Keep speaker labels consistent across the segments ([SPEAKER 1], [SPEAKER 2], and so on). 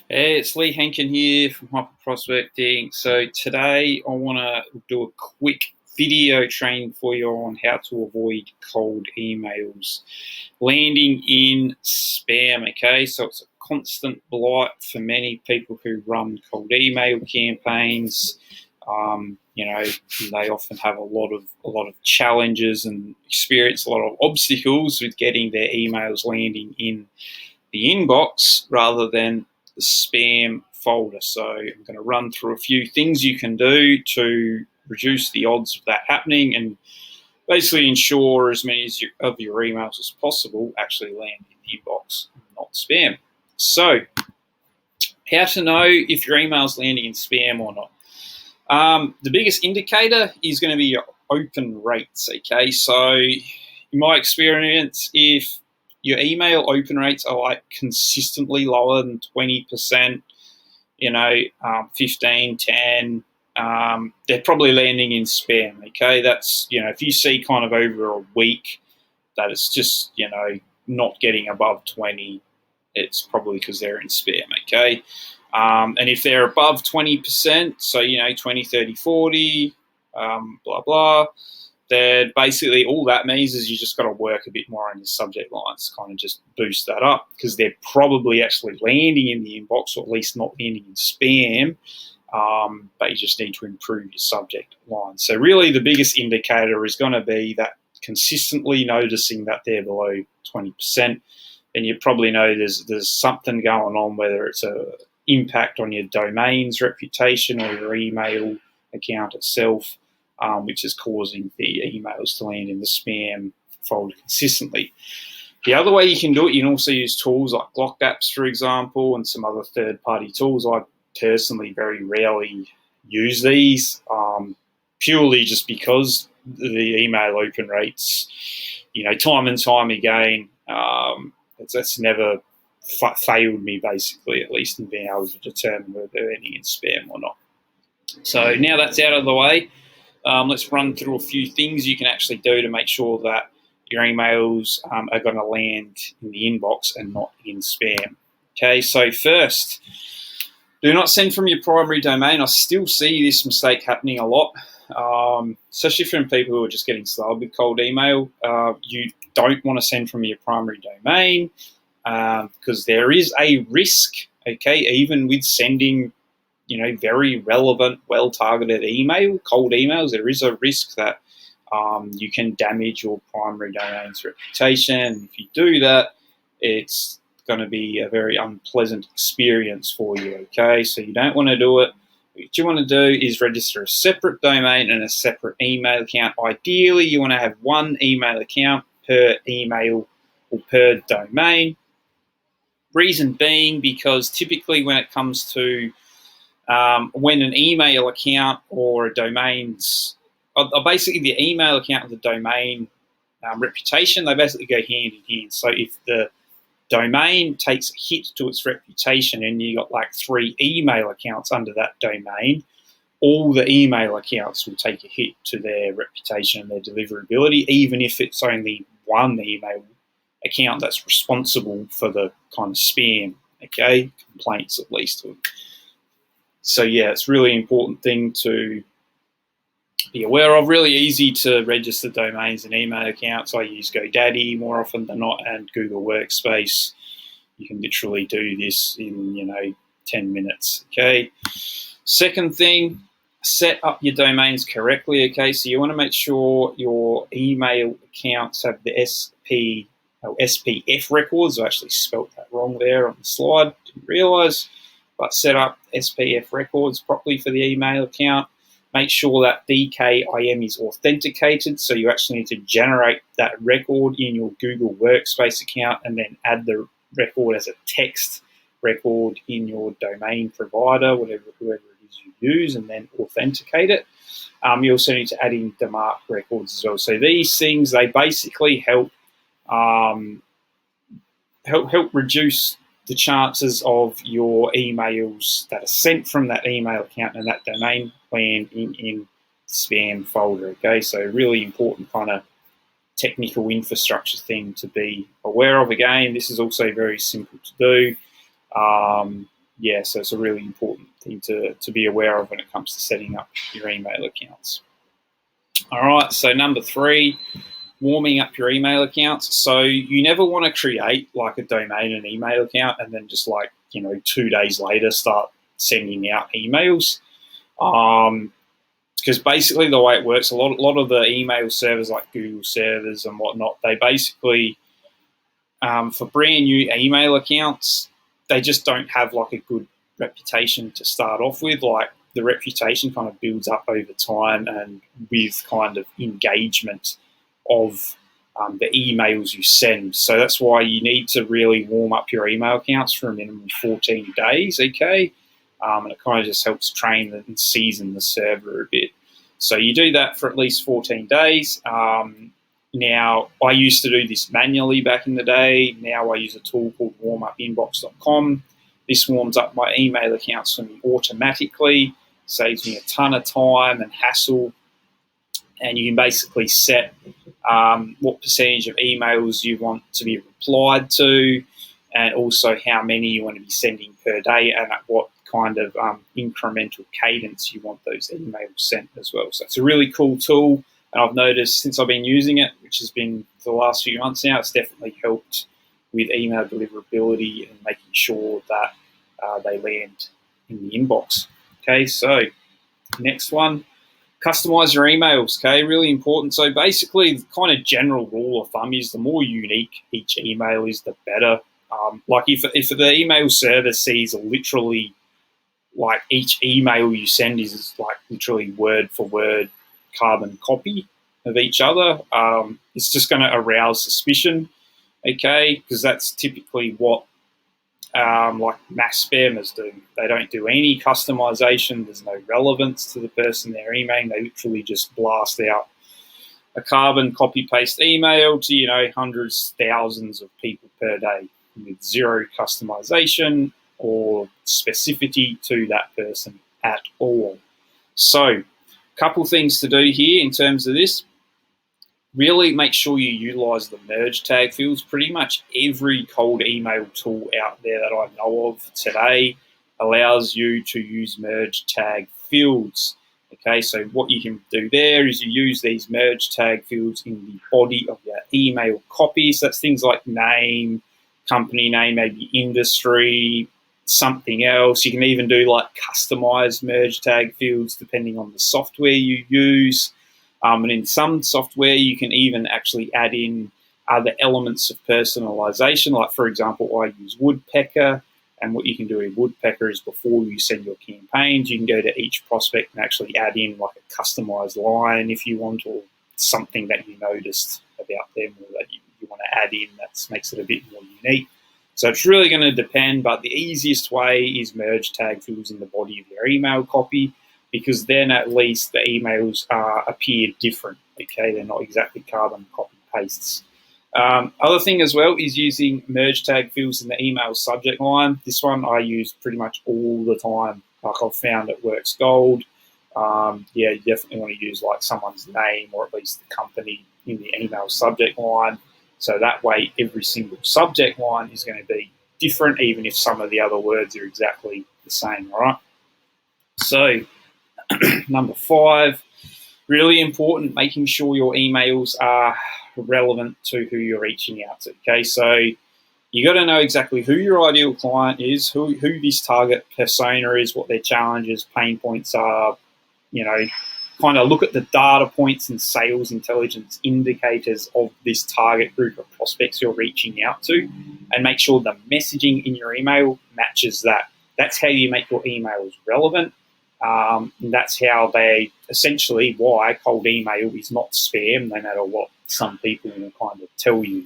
[SPEAKER 1] Hey, it's Lee Henkin here from Hyper Prospecting. So today I want to do a quick video training for you on how to avoid cold emails landing in spam. Okay, so it's a constant blight for many people who run cold email campaigns. They often have a lot of challenges and experience a lot of obstacles with getting their emails landing in the inbox rather than the spam folder. So I'm going to run through a few things you can do to reduce the odds of that happening and basically ensure as many of your emails as possible actually land in the inbox, not spam. So, how to know if your email is landing in spam or not? The biggest indicator is going to be your open rates. Okay, so in my experience, if your email open rates are like consistently lower than 20%, 15, 10, they're probably landing in spam. Okay, that's, if you see kind of over a week that it's just, not getting above 20, it's probably because they're in spam. Okay. And if they're above 20%, so, 20, 30, 40, blah, blah, then basically all that means is you just got to work a bit more on your subject lines, kind of just boost that up because they're probably actually landing in the inbox or at least not landing in spam. But you just need to improve your subject line. So really the biggest indicator is going to be that consistently noticing that they're below 20%. And you probably know there's something going on, whether it's a impact on your domain's reputation or your email account itself, which is causing the emails to land in the spam folder consistently. The other way you can do it, you can also use tools like Block Apps, for example, and some other third-party tools. I personally very rarely use these, purely just because the email open rates, time and time again, that's never failed me, basically, at least in being able to determine whether they're ending in spam or not. So now that's out of the way, let's run through a few things you can actually do to make sure that your emails are going to land in the inbox and not in spam. Okay, so first, do not send from your primary domain. I still see this mistake happening a lot, especially from people who are just getting started with cold email. You don't want to send from your primary domain because there is a risk, okay, even with sending, very relevant, well-targeted cold emails, there is a risk that you can damage your primary domain's reputation. If you do that, it's going to be a very unpleasant experience for you, okay? So you don't want to do it. What you want to do is register a separate domain and a separate email account. Ideally, you want to have one email account per email or per domain. Reason being because typically when it comes to when an email account or a domain's, basically the email account and the domain reputation, they basically go hand in hand. So if the domain takes a hit to its reputation and you got like 3 email accounts under that domain, all the email accounts will take a hit to their reputation and their deliverability, even if it's only one email account that's responsible for the kind of spam, okay, complaints at least. So yeah, it's a really important thing to be aware of. Really easy to register domains and email accounts. I use GoDaddy more often than not and Google Workspace. You can literally do this in 10 minutes. Okay. Second thing, set up your domains correctly. Okay, so you want to make sure your email accounts have the SPF records. I actually spelt that wrong there on the slide. Didn't realize. But set up SPF records properly for the email account. Make sure that DKIM is authenticated, so you actually need to generate that record in your Google Workspace account and then add the record as a text record in your domain provider, whoever it is you use, and then authenticate it. You also need to add in DMARC records as well. So these things, they basically help reduce the chances of your emails that are sent from that email account and that domain land in spam folder. Okay, so really important kind of technical infrastructure thing to be aware of. Again, this is also very simple to do. yeah, so it's a really important thing to be aware of when it comes to setting up your email accounts. All right, so number 3, warming up your email accounts. So you never want to create like a domain and email account and then just 2 days later start sending out emails. Because basically the way it works, a lot of the email servers like Google servers and whatnot, they basically, for brand new email accounts, they just don't have like a good reputation to start off with. Like the reputation kind of builds up over time and with kind of engagement of the emails you send. So that's why you need to really warm up your email accounts for a minimum of 14 days, okay? And it kind of just helps train and season the server a bit. So you do that for at least 14 days. Now, I used to do this manually back in the day. Now I use a tool called warmupinbox.com. This warms up my email accounts for me automatically, saves me a ton of time and hassle. And you can basically set what percentage of emails you want to be replied to, and also how many you want to be sending per day, and at what kind of incremental cadence you want those emails sent as well. So it's a really cool tool, and I've noticed since I've been using it, which has been for the last few months now, it's definitely helped with email deliverability and making sure that they land in the inbox. Okay, so next one. Customize your emails, okay? Really important. So basically, the kind of general rule of thumb is the more unique each email is, the better. Like if the email server sees literally like each email you send is like literally word for word carbon copy of each other, it's just going to arouse suspicion, okay? Because that's typically what like mass spammers do. They don't do any customization. There's no relevance to the person they're emailing. They literally just blast out a carbon copy paste email to hundreds, thousands of people per day with zero customization or specificity to that person at all. So, a couple things to do here in terms of this. Really make sure you utilize the merge tag fields. Pretty much every cold email tool out there that I know of today allows you to use merge tag fields. Okay, so what you can do there is you use these merge tag fields in the body of your email copy. So that's things like name, company name, maybe industry, something else. You can even do like customized merge tag fields depending on the software you use. And in some software, you can even actually add in other elements of personalization. Like, for example, I use Woodpecker. And what you can do in Woodpecker is before you send your campaigns, you can go to each prospect and actually add in like a customized line if you want, or something that you noticed about them or that you want to add in that makes it a bit more unique. So it's really going to depend, but the easiest way is merge tag fields in the body of your email copy, because then at least the emails appear different, okay? They're not exactly carbon copy pastes. Other thing as well is using merge tag fields in the email subject line. This one I use pretty much all the time. Like I've found it works gold. Yeah, you definitely want to use like someone's name or at least the company in the email subject line. So that way every single subject line is going to be different, even if some of the other words are exactly the same, all right? So number 5, really important, making sure your emails are relevant to who you're reaching out to. Okay, so you got to know exactly who your ideal client is, who this target persona is, what their challenges, pain points are. Kind of look at the data points and sales intelligence indicators of this target group of prospects you're reaching out to, and make sure the messaging in your email matches that. That's how you make your emails relevant. And that's how they essentially why cold email is not spam, no matter what some people will kind of tell you.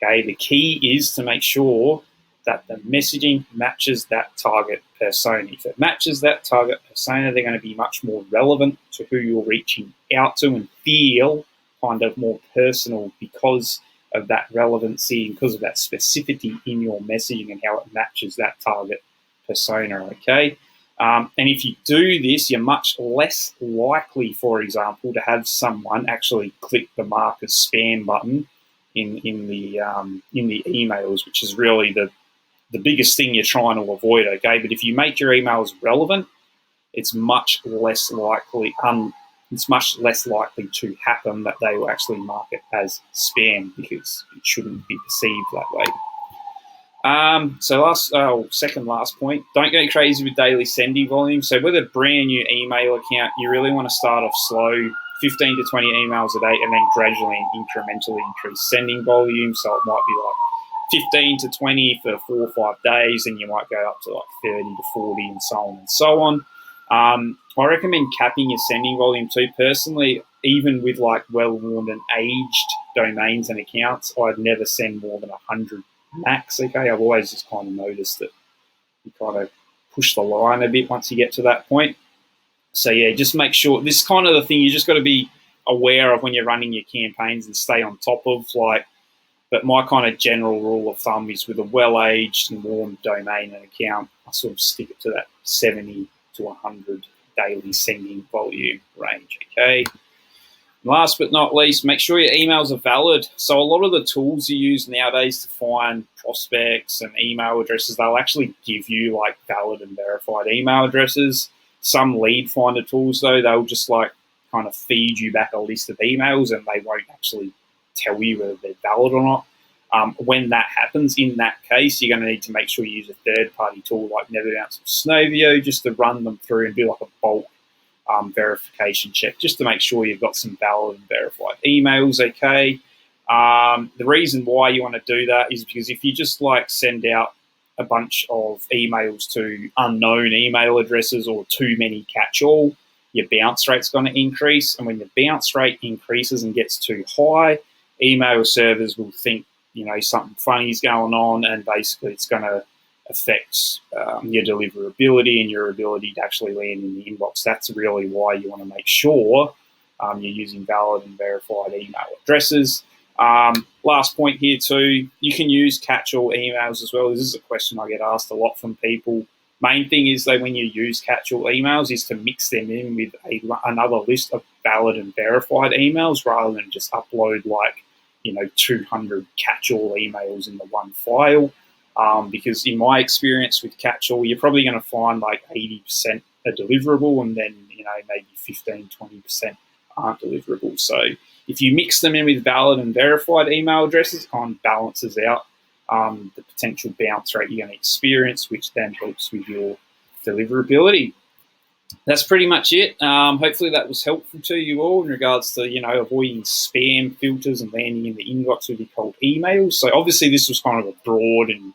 [SPEAKER 1] Okay, the key is to make sure that the messaging matches that target persona. If it matches that target persona, they're going to be much more relevant to who you're reaching out to and feel kind of more personal because of that relevancy and because of that specificity in your messaging and how it matches that target persona, okay? And if you do this, you're much less likely, for example, to have someone actually click the mark as spam button in the emails, which is really the the biggest thing you're trying to avoid, okay? But if you make your emails relevant, it's much less likely to happen that they will actually mark it as spam, because it shouldn't be perceived that way. Second last point, don't go crazy with daily sending volume. So with a brand new email account, you really want to start off slow, 15 to 20 emails a day, and then gradually and incrementally increase sending volume. So it might be like 15 to 20 for 4 or 5 days, and you might go up to like 30 to 40 and so on and so on. I recommend capping your sending volume too. Personally, even with like well-worn and aged domains and accounts, I'd never send more than 100 max. Okay, I've always just kind of noticed that you kind of push the line a bit once you get to that point. So yeah, just make sure, this is kind of the thing you just got to be aware of when you're running your campaigns and stay on top of. Like, but my kind of general rule of thumb is with a well-aged and warm domain and account, I sort of stick it to that 70 to 100 daily sending volume range. Okay. Last but not least, make sure your emails are valid. So a lot of the tools you use nowadays to find prospects and email addresses, they'll actually give you like valid and verified email addresses. Some lead finder tools, though, they'll just like kind of feed you back a list of emails, and they won't actually tell you whether they're valid or not. When that happens, in that case, you're going to need to make sure you use a third-party tool like NeverBounce or Snowvio just to run them through and do like a bulk verification check, just to make sure you've got some valid and verified emails, okay? The reason why you want to do that is because if you just like send out a bunch of emails to unknown email addresses or too many catch-all, your bounce rate's going to increase. And when the bounce rate increases and gets too high, email servers will think, you know, something funny is going on, and basically it's going to affect your deliverability and your ability to actually land in the inbox. That's really why you want to make sure you're using valid and verified email addresses. Last point here too, you can use catch-all emails as well. This is a question I get asked a lot from people. Main thing is that when you use catch-all emails is to mix them in with another list of valid and verified emails, rather than just upload like, 200 catch-all emails in the one file. Because in my experience with catch-all, you're probably going to find like 80% are deliverable, and then maybe 15-20% aren't deliverable. So if you mix them in with valid and verified email addresses, it kind of balances out the potential bounce rate you're going to experience, which then helps with your deliverability. That's pretty much it. Hopefully that was helpful to you all in regards to, avoiding spam filters and landing in the inbox with your cold emails. So obviously this was kind of a broad and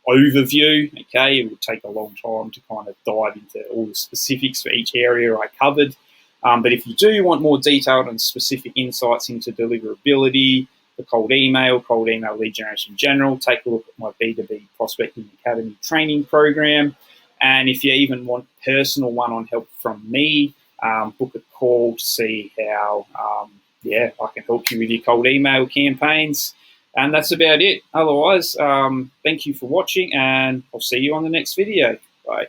[SPEAKER 1] overview, okay? It would take a long time to kind of dive into all the specifics for each area I covered. But if you do want more detailed and specific insights into deliverability, the cold email lead generation in general, take a look at my B2B Prospecting Academy training program. And if you even want personal one-on help from me, book a call to see how, I can help you with your cold email campaigns. And that's about it. Otherwise, thank you for watching, and I'll see you on the next video. Bye.